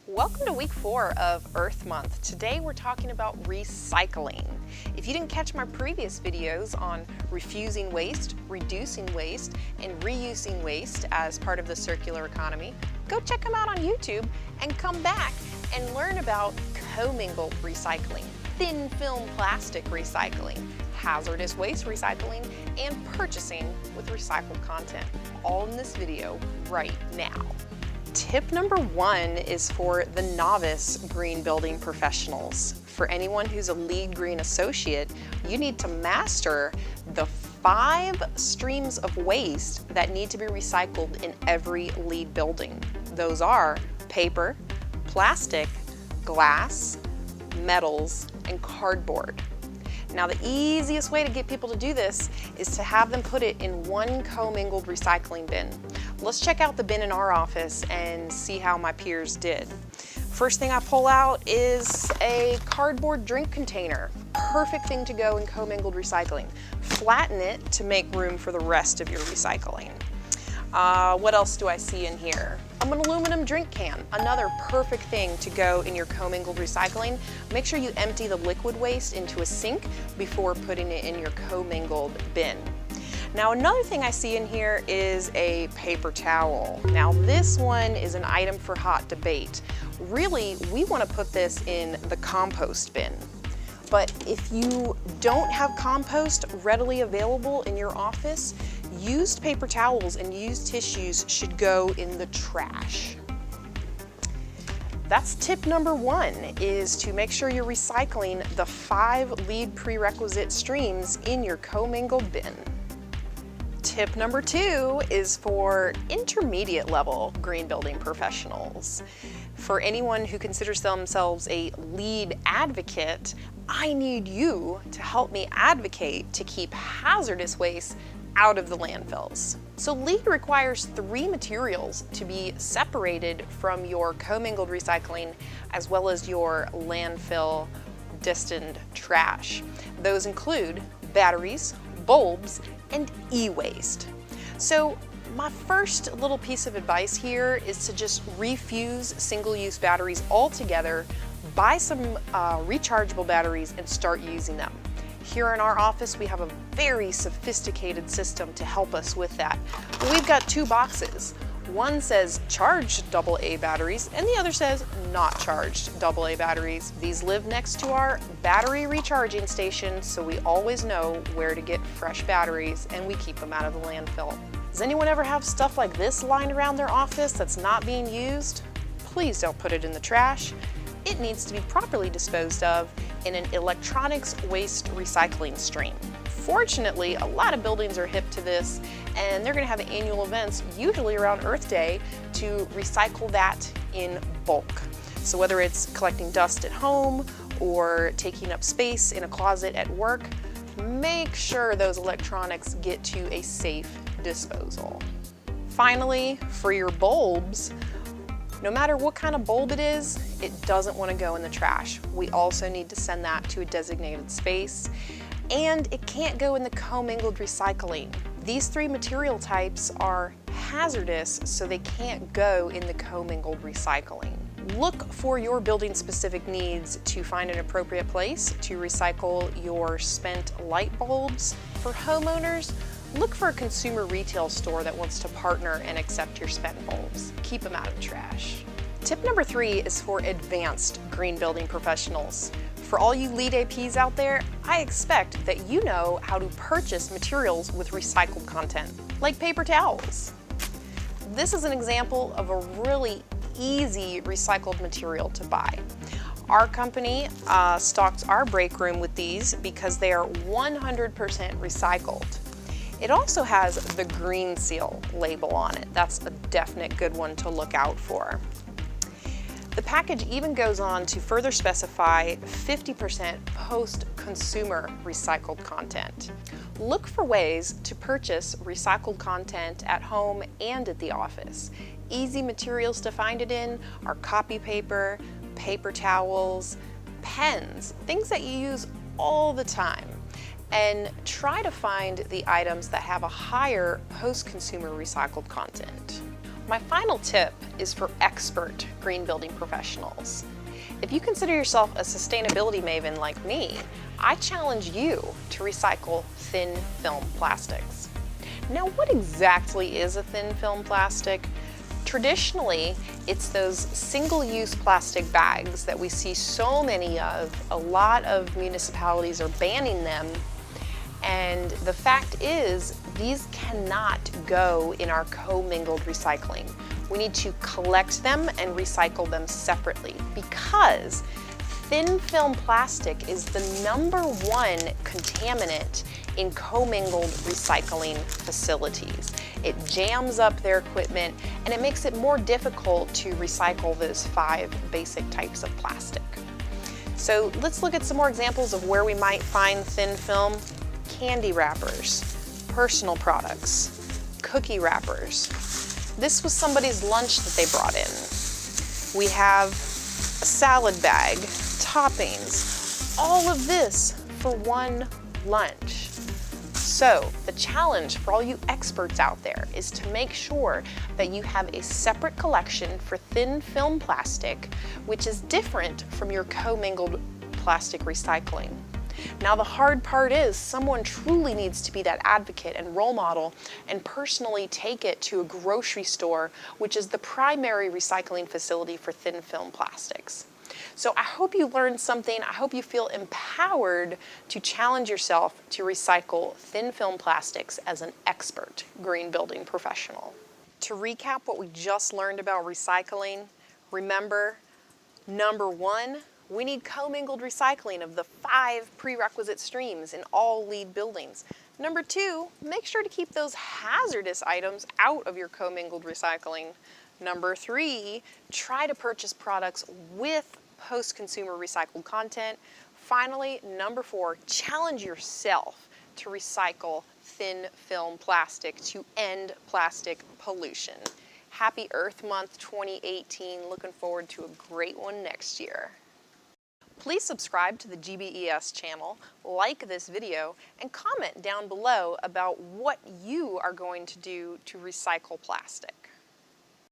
Welcome to week 4 of Earth Month. Today we're talking about recycling. If you didn't catch my previous videos on refusing waste, reducing waste, and reusing waste as part of the circular economy, go check them out on YouTube and come back and learn about commingled recycling, thin film plastic recycling, hazardous waste recycling, and purchasing with recycled content, all in this video right now. Tip number 1 is for the novice green building professionals. For anyone who's a LEED Green associate, you need to master the 5 streams of waste that need to be recycled in every LEED building. Those are paper, plastic, glass, metals, and cardboard. Now, the easiest way to get people to do this is to have them put it in one commingled recycling bin. Let's check out the bin in our office and see how my peers did. First thing I pull out is a cardboard drink container. Perfect thing to go in commingled recycling. Flatten it to make room for the rest of your recycling. What else do I see in here? An aluminum drink can, another perfect thing to go in your commingled recycling. Make sure you empty the liquid waste into a sink before putting it in your commingled bin. Now, another thing I see in here is a paper towel. Now, this one is an item for hot debate. Really, we want to put this in the compost bin. But if you don't have compost readily available in your office, used paper towels and used tissues should go in the trash. That's tip number 1, is to make sure you're recycling the 5 LEED prerequisite streams in your commingled bin. Tip number 2 is for intermediate level green building professionals. For anyone who considers themselves a LEED advocate, I need you to help me advocate to keep hazardous waste out of the landfills. So LEED requires 3 materials to be separated from your commingled recycling as well as your landfill destined trash. Those include batteries, bulbs, and e-waste. So my first little piece of advice here is to just refuse single-use batteries altogether, buy some rechargeable batteries and start using them. Here in our office, we have a very sophisticated system to help us with that. We've got 2 boxes. One says charged AA batteries and the other says not charged AA batteries. These live next to our battery recharging station, so we always know where to get fresh batteries and we keep them out of the landfill. Does anyone ever have stuff like this lying around their office that's not being used? Please don't put it in the trash. It needs to be properly disposed of in an electronics waste recycling stream. Fortunately, a lot of buildings are hip to this, and they're going to have annual events, usually around Earth Day, to recycle that in bulk. So whether it's collecting dust at home or taking up space in a closet at work, make sure those electronics get to a safe disposal. Finally, for your bulbs, no matter what kind of bulb it is, it doesn't want to go in the trash. We also need to send that to a designated space, and it can't go in the commingled recycling. These 3 material types are hazardous, so they can't go in the commingled recycling. Look for your building-specific needs to find an appropriate place to recycle your spent light bulbs. For homeowners, look for a consumer retail store that wants to partner and accept your spent bulbs. Keep them out of the trash. Tip number 3 is for advanced green building professionals. For all you LEED APs out there, I expect that you know how to purchase materials with recycled content, like paper towels. This is an example of a really easy recycled material to buy. Our company stocks our break room with these because they are 100% recycled. It also has the Green Seal label on it. That's a definite good one to look out for. The package even goes on to further specify 50% post-consumer recycled content. Look for ways to purchase recycled content at home and at the office. Easy materials to find it in are copy paper, paper towels, pens, things that you use all the time. And try to find the items that have a higher post-consumer recycled content. My final tip is for expert green building professionals. If you consider yourself a sustainability maven like me, I challenge you to recycle thin film plastics. Now, what exactly is a thin film plastic? Traditionally, it's those single-use plastic bags that we see so many of. A lot of municipalities are banning them. And the fact is, these cannot go in our commingled recycling. We need to collect them and recycle them separately because thin film plastic is the #1 contaminant in commingled recycling facilities. It jams up their equipment and it makes it more difficult to recycle those 5 basic types of plastic. So let's look at some more examples of where we might find thin film. Candy wrappers, personal products, cookie wrappers. This was somebody's lunch that they brought in. We have a salad bag, toppings, all of this for one lunch. So the challenge for all you experts out there is to make sure that you have a separate collection for thin film plastic, which is different from your commingled plastic recycling. Now the hard part is someone truly needs to be that advocate and role model and personally take it to a grocery store, which is the primary recycling facility for thin film plastics. So I hope you learned something. I hope you feel empowered to challenge yourself to recycle thin film plastics as an expert green building professional. To recap what we just learned about recycling, remember, #1, we need commingled recycling of the 5 prerequisite streams in all LEED buildings. #2, make sure to keep those hazardous items out of your commingled recycling. #3, try to purchase products with post-consumer recycled content. Finally, #4, challenge yourself to recycle thin film plastic to end plastic pollution. Happy Earth Month 2018. Looking forward to a great one next year. Please subscribe to the GBES channel, like this video, and comment down below about what you are going to do to recycle plastic.